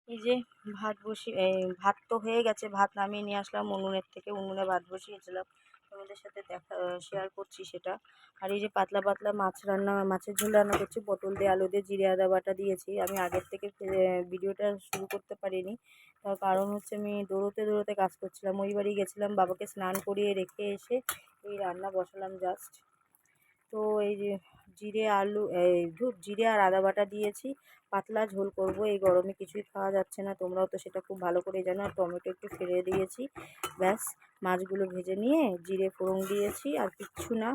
এই যে ভাত তো হয়ে গেছে, ভাত নামিয়ে নিয়ে আসলাম উনুনের থেকে, উনুনে ভাত বসিয়েছিলাম, তোমাদের সাথে শেয়ার করছি সেটা। আর এই যে পাতলা পাতলা মাছের ঝোল রান্না করছি, পটল দিয়ে আলু দিয়ে জিরে আদা বাটা দিয়েছি। আমি আগের থেকে ভিডিওটা শুরু করতে পারিনি, তার কারণ হচ্ছে আমি দৌড়োতে দৌড়োতে কাজ করছিলাম, ওই বাড়ি গেছিলাম, বাবাকে স্নান করিয়ে রেখে এসে এই রান্না বসালাম জাস্ট। তো এই যে জিরে আর আদা বাটা দিয়েছি, পাতলা ঝোল করব, এই গরমে কিছুই খাওয়া যাচ্ছে না, তোমরাও তো সেটা খুব ভালো করেই জানো। আর টমেটো একটু ফেলে দিয়েছি, ব্যাস। মাছগুলো ভেজে নিয়ে জিরে ফোড়ন দিয়েছি, আর কিচ্ছু না।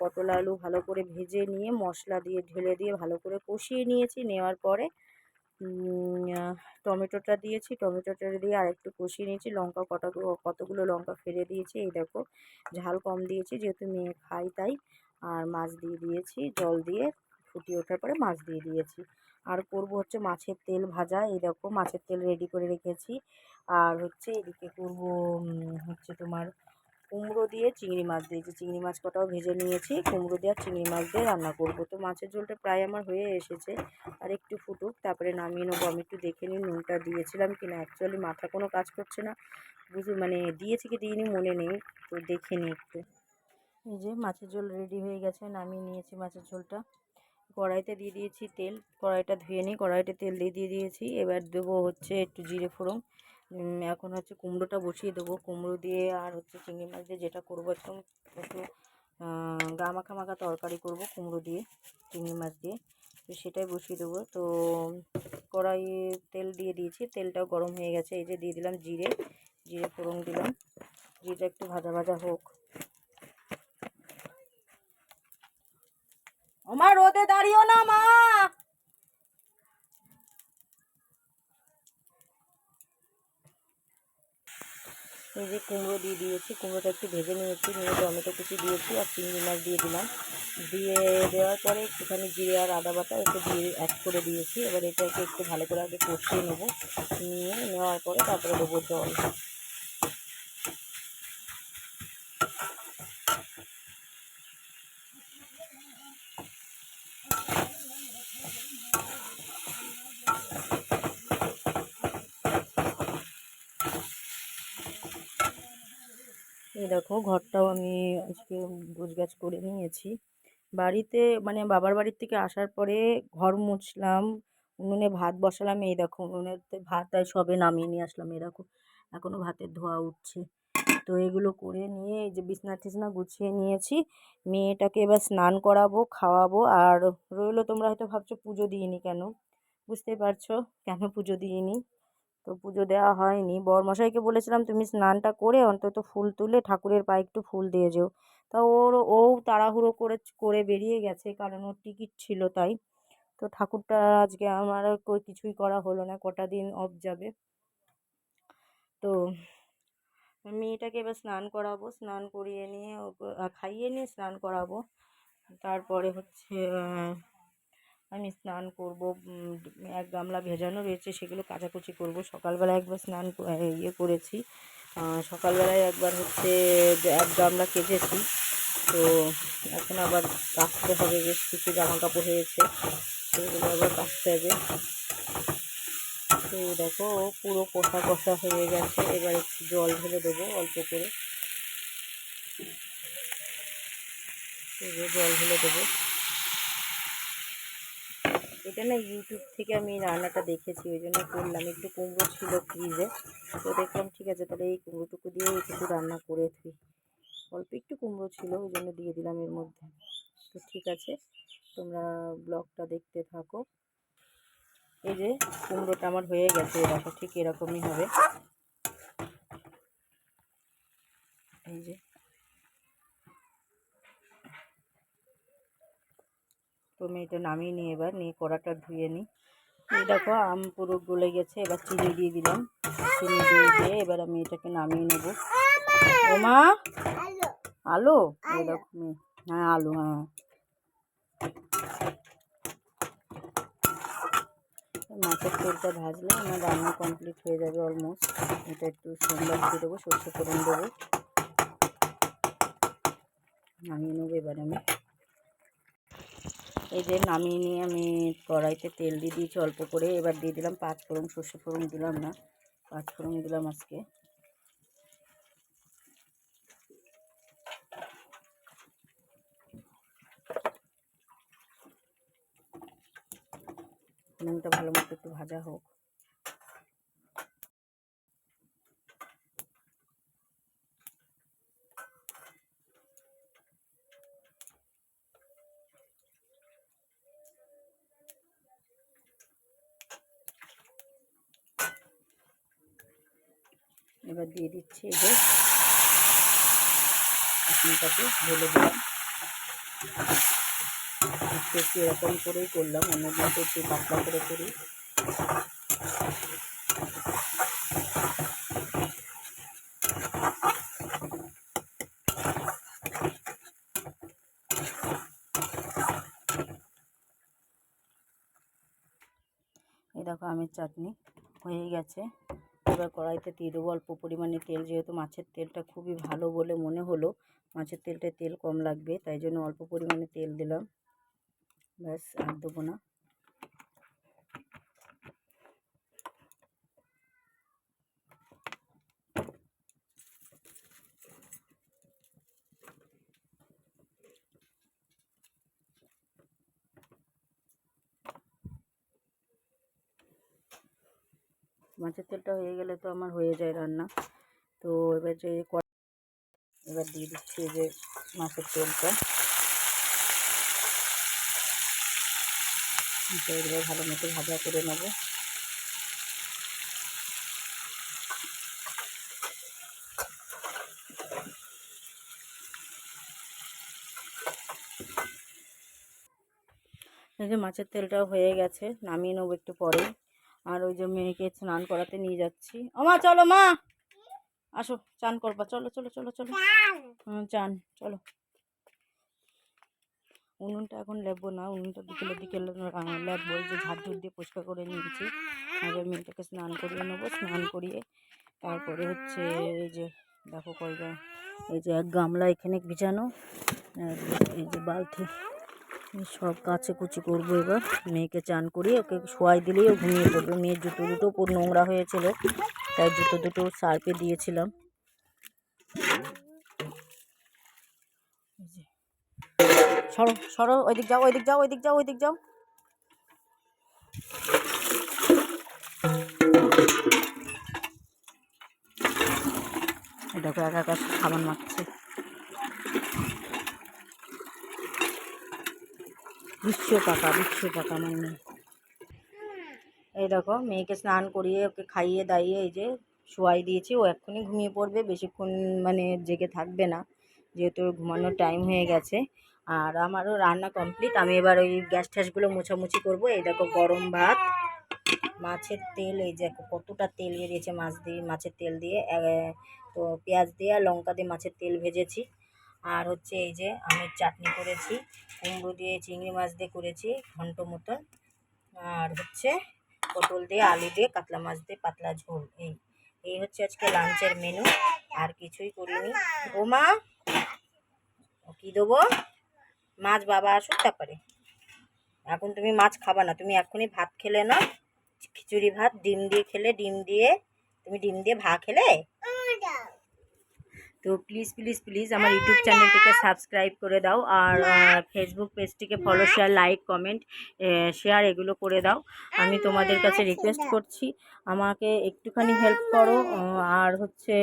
পটল আলু ভালো করে ভেজে নিয়ে মশলা দিয়ে ঢেলে দিয়ে ভালো করে কষিয়ে নিয়েছি, নেওয়ার পরে টমেটোটা দিয়েছি, টমেটোটা দিয়ে আর একটু কষিয়ে নিয়েছি, কতগুলো লঙ্কা ফেলে দিয়েছি। এই দেখো, ঝাল কম দিয়েছি যেহেতু মেয়ে খাই তাই। আর মাছ দিয়ে দিয়েছি, জল দিয়ে ফুটিয়ে ওঠার পরে মাছ দিয়ে দিয়েছি। আর করব হচ্ছে মাছের তেল ভাজা, এই দেখো মাছের তেল রেডি করে রেখেছি। আর হচ্ছে এদিকে করব হচ্ছে তোমার কুমড়ো দিয়ে চিংড়ি মাছ দিয়েছি, চিংড়ি মাছ কটাও ভেজে নিয়েছি, কুমড়ো দিয়ে আর চিংড়ি মাছ দিয়ে রান্না করব। তো মাছের ঝোলটা প্রায় আমার হয়ে এসেছে, আর একটু ফুটুক তারপরে নামিয়ে নেবো। আমি একটু দেখে নিই নুনটা দিয়েছিলাম কিনা, অ্যাকচুয়ালি মাথা কোনো কাজ করছে না, দিয়েছি কি দিইনি মনে নেই, তো দেখে নিই একটু। এই যে মাছের ঝোল রেডি হয়ে গেছে, নামিয়ে নিয়েছি মাছের ঝোলটা। কড়াইতে দিয়ে দিয়েছি তেল, কড়াইটা ধুয়ে নিই, কড়াইতে তেল দিয়ে দিয়েছি। এবার দেবো হচ্ছে একটু জিরে ফোড়ন। এখন হচ্ছে কুমড়োটা বসিয়ে দেবো, কুমড়ো দিয়ে আর হচ্ছে চিংড়ি মাছ দিয়ে যেটা করবো একটু গা মাখা মাখা তরকারি করব কুমড়ো দিয়ে চিংড়ি মাছ দিয়ে, তো সেটাই বসিয়ে দেবো। তো কড়াইয়ে তেল দিয়ে দিয়েছি, তেলটাও গরম হয়ে গেছে। এই যে দিয়ে দিলাম জিরে ফোড়ন দিলাম, জিরেটা একটু ভাজা ভাজা হোক। আমার রোদে দাঁড়িও না মা। এই যে কুমড়ো দিয়ে দিয়েছি, কুমড়োটা একটু ভেজে নিয়েছি, নিয়ে টমেটো কুচি দিয়েছি আর চিংড়ি মাছ দিয়ে দিলাম। দেওয়ার পরে একটুখানি জিরে আর আদা বাটা একটু দিয়ে অ্যাড করে দিয়েছি। এবার এটাকে একটু ভালো করে আগে কষিয়ে নেবো, নেওয়ার পরে তারপরে দেবো জল। এই দেখো ঘরটাও আমি আজকে গোছগাছ করে নিয়েছি। বাড়িতে বাবার বাড়ির থেকে আসার পরে ঘর মুছলাম, উনুনে ভাত বসালাম। এই দেখো উনুনেতে ভাত আর সবে নামিয়ে নিয়ে আসলাম, এই দেখো এখনও ভাতের ধোয়া উঠছে। তো এগুলো করে নিয়ে এই যে বিছনা টিছনা গুছিয়ে নিয়েছি, মেয়েটাকে এবার স্নান করাবো, খাওয়াবো। আর রইলো, তোমরা হয়তো ভাবছো পুজো দিইনি কেন, বুঝতেই পারছো কেন পুজো দিইনি। তো পুজো দেওয়া হয়নি, বরমশাইকে বলেছিলাম তুমি স্নানটা করে অন্তত ফুল তুলে ঠাকুরের পায়ে একটু ফুল দিয়ে যেও। তা ও তাড়াহুড়ো করে বেরিয়ে গেছে, কারণ ওর টিকিট ছিল তাই। তো ঠাকুরটা আজকে আমার আর কিছুই করা হলো না, কটা দিন অফ যাবে। তো মেয়েটাকে এবার স্নান করাবো, স্নান করিয়ে নিয়ে খাইয়ে নিয়ে স্নান করাবো। তারপরে হচ্ছে আমি স্নান করব। এক গামলা ভেজানো রয়েছে, সেগুলো কাচাকুচি করব। সকালবেলা একবার করেছি, সকালবেলায় একবার হচ্ছে এক গামলা কেচেছি। তো এখন আবার কাচতে হবে, বেশ কিছু জামা কাপড় হয়েছে, সেগুলো আবার কাচতে হবে। তো দেখো পুরো কষা কষা হয়ে গেছে, এবার একটু জল ঢেলে দেবো অল্প করে, জল ঢেলে দেবো। এটা না ইউটিউব থেকে আমি রান্নাটা দেখেছি, ওই জন্য করলাম। একটু কুমড়ো ছিল ফ্রিজে, তো দেখলাম ঠিক আছে তাহলে এই কুমড়োটুকু দিয়ে একটু রান্না করে দিই। অল্প একটু কুমড়ো ছিল ওই জন্য দিয়ে দিলাম এর মধ্যে। তো ঠিক আছে, তোমরা ব্লগটা দেখতে থাকো। এই যে কুমড়োটা আমার হয়ে গেছে, দেখো ঠিক এরকমই হবে। এই যে তো আমি এটা নামিয়ে নিই, এবার নিয়ে কড়াটা ধুয়ে নিই। এই দেখো আম পুরো গলে গেছে, এবার চিনি দিয়ে দিলাম, চিনি দিয়ে এবার আমি এটাকে নামিয়ে নেব। ও মা, আলু, এই দেখো হ্যাঁ আলু, হ্যাঁ মাছের তেলটা ভাজলে আমার রান্না কমপ্লিট হয়ে যাবে অলমোস্ট। এটা একটু সোমবার দিয়ে দেবো, সর্ষে ফোড়ন দেবো, নামিয়ে নেবো এবার আমি। এই যে নামিয়ে নিয়ে আমি কড়াইতে তেল দিয়ে দিয়েছি অল্প করে। এবার দিয়ে দিলাম পাঁচফোড়ন, সর্ষে ফোড়ন দিলাম না, পাঁচফোড়ন দিলাম আজকে। ফোড়নটা ভালো মতো একটু ভাজা হোক। এবার দিয়ে দিচ্ছি এই যে চাটনিটাকে ঢেলে দিলাম। একটু এরকম করেই করলাম, অন্যদিন তো একটু পাতলা করে করি। এই দেখো আমের চাটনি হয়ে গেছে। এবার কড়াইতে দিয়ে দেবো অল্প পরিমাণে তেল, যেহেতু মাছের তেলটা খুবই ভালো বলে মনে হলো, মাছের তেলটায় তেল কম লাগবে, তাই জন্য অল্প পরিমাণে তেল দিলাম, ব্যাস আর দেবো না। মাছের তেলটা হয়ে গেলে তো আমার হয়ে যায় রান্না। তো এবার এবার দিয়ে দিচ্ছি এই যে মাছের তেলটা, এগুলো ভালো মতো ভাজা করে নেবো। এই যে মাছের তেলটাও হয়ে গেছে, নামিয়ে নেবো একটু পরে। আর ওই যে মেয়েকে স্নান করাতে নিয়ে যাচ্ছি। ও মা চলো, মা আসো চান করবা, চলো চলো চলো চলো। চান চলো। উনুনটা এখন লেপবো না, উনুনটা বিকেলের দিকে লেপবো। এই যে ঝাড় দিয়ে পরিষ্কার করে নিয়েছি। এবার মেয়েটাকে স্নান করিয়ে নেবো, স্নান করিয়ে তারপরে হচ্ছে এই যে দেখো কয়টা, এই যে এক গামলা এখানে ভিজানো, এই যে বালতি, সব কাচাকুচি করবো। এবার মেয়েকে চান করিয়ে ওকে শোয়াই দিলেই ও ঘুমিয়ে পড়বে। মেয়ের জুতো দুটো পুরো নোংরা হয়েছিল, তাই জুতো দুটো সার্ফে দিয়েছিলাম। সরো সরো, ওইদিক যাও ওইদিক যাও ওইদিক যাও ওইদিক যাও। দেখো একা একা খাবার মাখছে। বিশ্ব পাকা মানে। এই দেখো মেয়েকে স্নান করিয়ে ওকে খাইয়ে দাইয়ে এই যে শোয়াই দিয়েছি। ও এক্ষুনি ঘুমিয়ে পড়বে, বেশিক্ষণ মানে জেগে থাকবে না, যেহেতু ঘুমানোর টাইম হয়ে গেছে। আর আমারও রান্না কমপ্লিট। আমি এবার ওই গ্যাস ট্যাসগুলো মোছামুছি করবো। এই দেখো গরম ভাত, মাছের তেল, এই যে কতটা তেল বেরিয়েছে মাছের তেল দিয়ে, তো পেঁয়াজ দিয়ে আর লঙ্কা দিয়ে মাছের তেল ভেজেছি। আর হচ্ছে এই যে আমের চাটনি করেছি, কুমড়ো দিয়ে চিংড়ি মাছ দিয়ে করেছি ঘন্ট মতন, আর হচ্ছে পটল দিয়ে আলু দিয়ে কাতলা মাছ দিয়ে পাতলা ঝোল। এই হচ্ছে আজকে লাঞ্চের মেনু, আর কিছুই করিনি। ও মা কী দেবো, মাছ বাবা আসুক তারপরে। এখন তুমি মাছ খাবা না, তুমি এখনই ভাত খেলে না, খিচুড়ি ভাত ডিম দিয়ে খেলে, তুমি ডিম দিয়ে ভাত খেলে। তো প্লিজ প্লিজ প্লিজ আমার ইউটিউব চ্যানেলটিকে সাবস্ক্রাইব করে দাও, আর ফেসবুক পেজটিকে follow, share, like, comment, share এগুলো করে দাও। আমি তোমাদের কাছে রিকোয়েস্ট করছি, আমাকে একটুখানি হেল্প করো। আর হচ্ছে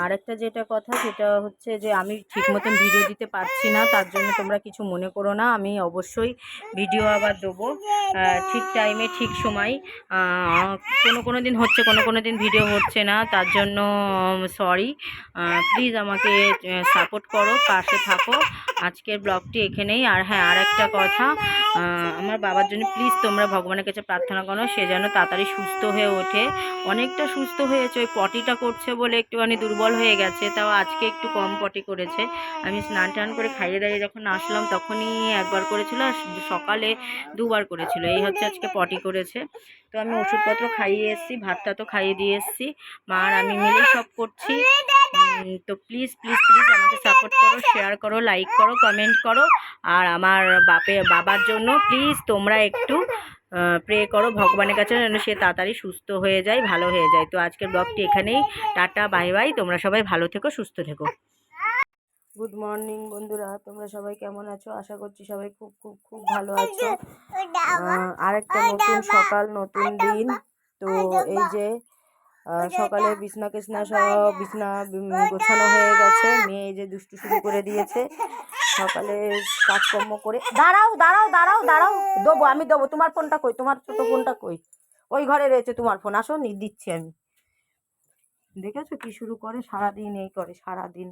আরেকটা যেটা কথা, সেটা হচ্ছে যে আমি ঠিক মতন ভিডিও দিতে পারছি না, তার জন্য তোমরা কিছু মনে করো না। আমি অবশ্যই ভিডিও আবার দেবো ঠিক টাইমে ঠিক সময়। কোনো দিন হচ্ছে, কোনো দিন ভিডিও হচ্ছে না, তার জন্য সরি। প্লিজ আমাকে সাপোর্ট করো, পাশে থাকো। আজকের ব্লগটি এখানেই। আর হ্যাঁ, আর একটা কথা, আমার বাবার জন্য প্লিজ তোমরা ভগবানের কাছে প্রার্থনা করো, সে যেন তাড়াতাড়ি সুস্থ হয়ে ওঠে। অনেকটা সুস্থ হয়েছে, ওই পটিটা করছে বলে একটুখানি দুর্বল হয়ে গেছে, তাও আজকে একটু কম পটি করেছে। আমি স্নান টান করে খাইয়ে দাঁড়িয়ে যখন আসলাম তখনই একবার করেছিল, আর সকালে দুবার করেছিল। এই হচ্ছে আজকে পটি করেছে। তো আমি ওষুধপত্র খাইয়ে এসেছি, ভাতটা তো খাইয়ে দিয়ে এসেছি, মা আর আমি মিলেই সব করছি। তো প্লিজ প্লিজ প্লিজ আমাকে সাপোর্ট করো, শেয়ার করো, লাইক করো, কমেন্ট করো। আর আমার বাবার জন্য প্লিজ তোমরা একটু প্রে করো ভগবানের কাছে যেন সে তাড়াতাড়ি সুস্থ হয়ে যায়, ভালো হয়ে যায়। তো আজকের ব্লগটি এখানেই। Tata, bye bye. তোমরা সবাই ভালো থেকো, সুস্থ থেকো। গুড মর্নিং বন্ধুরা, তোমরা সবাই কেমন আছো? আশা করছি সবাই খুব খুব খুব ভালো আছো। আরেকটা নতুন সকাল, নতুন দিন। তো এই যে সকালে বিছনা কেছনা সব গোছানো হয়ে গেছে। মেয়ে এই যে দুষ্টু শুরু করে দিয়েছে। সকালে কাজকর্ম করে দাঁড়াও দাঁড়াও দাঁড়াও দাঁড়াও, দেবো আমি দেবো। তোমার ফোনটা কই? তোমার ছোট ফোনটা কই? ওই ঘরে রয়েছে তোমার ফোন, আসো দিচ্ছি আমি। দেখেছো কি শুরু করে? সারাদিন এই করে সারাদিন।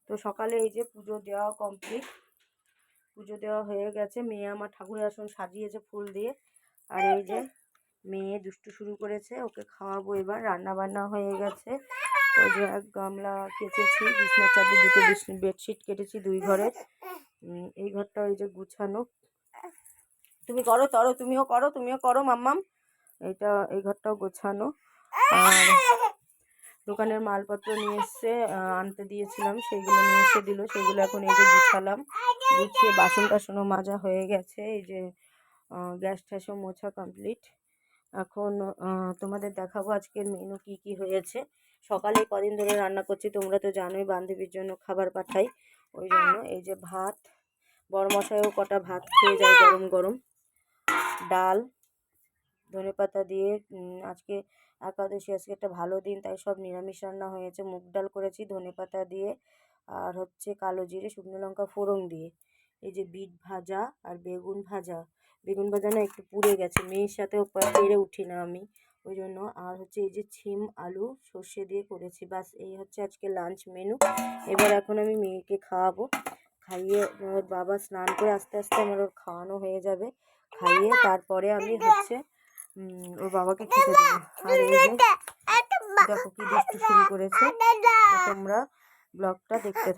তো সকালে এই যে পুজো দেওয়া কমপ্লিট, পুজো দেওয়া হয়ে গেছে। মেয়ে আমার ঠাকুরের আসন সাজিয়েছে ফুল দিয়ে। আর এই যে মেয়ে দুষ্টু শুরু করেছে, ওকে খাওয়াবো এবার। রান্না বান্না হয়ে গেছে। ওই যে এক গামলা কেচেছি, বিছনার চাদর দুটো বেডশিট কেটেছি 2 ঘরের। এই ঘরটা ওই যে গুছানো। তুমি করো তরো, তুমিও করো, তুমিও করো মাম্মাম। এই ঘরটাও গোছানো। আর দোকানের মালপত্র নিয়ে এসছে, আনতে দিয়েছিলাম, সেইগুলো নিয়ে এসে দিল। সেগুলো এখন এই যে গুছালাম। গুছিয়ে বাসন টাসনও মাজা হয়ে গেছে। এই যে গ্যাস ট্যাসও মোছা কমপ্লিট। এখন তোমাদের দেখাবো আজকের মেনু কি কি হয়েছে। সকালে কদিন ধরে রান্না করছি, তোমরা তো জানোই, বান্ধবীর জন্য খাবার পাঠাই। ওই জন্য এই যে ভাত, বড়মশাইও কটা ভাত খেয়ে যায় গরম গরম। ডাল, ধনেপাতা দিয়ে, আজকে একাদশী, আজকে একটা ভালো দিন, তাই সব নিরামিষ রান্না হয়েছে। মুগ ডাল করেছি ধনেপাতা দিয়ে, আর হচ্ছে কালো জিরে শুকনো লঙ্কা ফোড়ন দিয়ে। এই যে বিট ভাজা আর বেগুন ভাজা। বেগুন ভাজা না একটু পুড়ে গেছে, মেয়ের সাথেও পেরে উঠি না আমি, ওই জন্য। আর হচ্ছে এই যে ছিম আলু সর্ষে দিয়ে করেছি। বাস এই হচ্ছে আজকে লাঞ্চ মেনু। এবার এখন আমি মেয়েকে খাওয়াবো। খাইয়ে ওর বাবা স্নান করে আস্তে আস্তে আমার ওর খাওয়ানো হয়ে যাবে। খাইয়ে তারপরে আমি হচ্ছে ওর বাবাকে খেতে দেবো। আর এই যে দেখো কি দুষ্টু শুরু করেছে। তোমরা ব্লগটা দেখতে থাকো।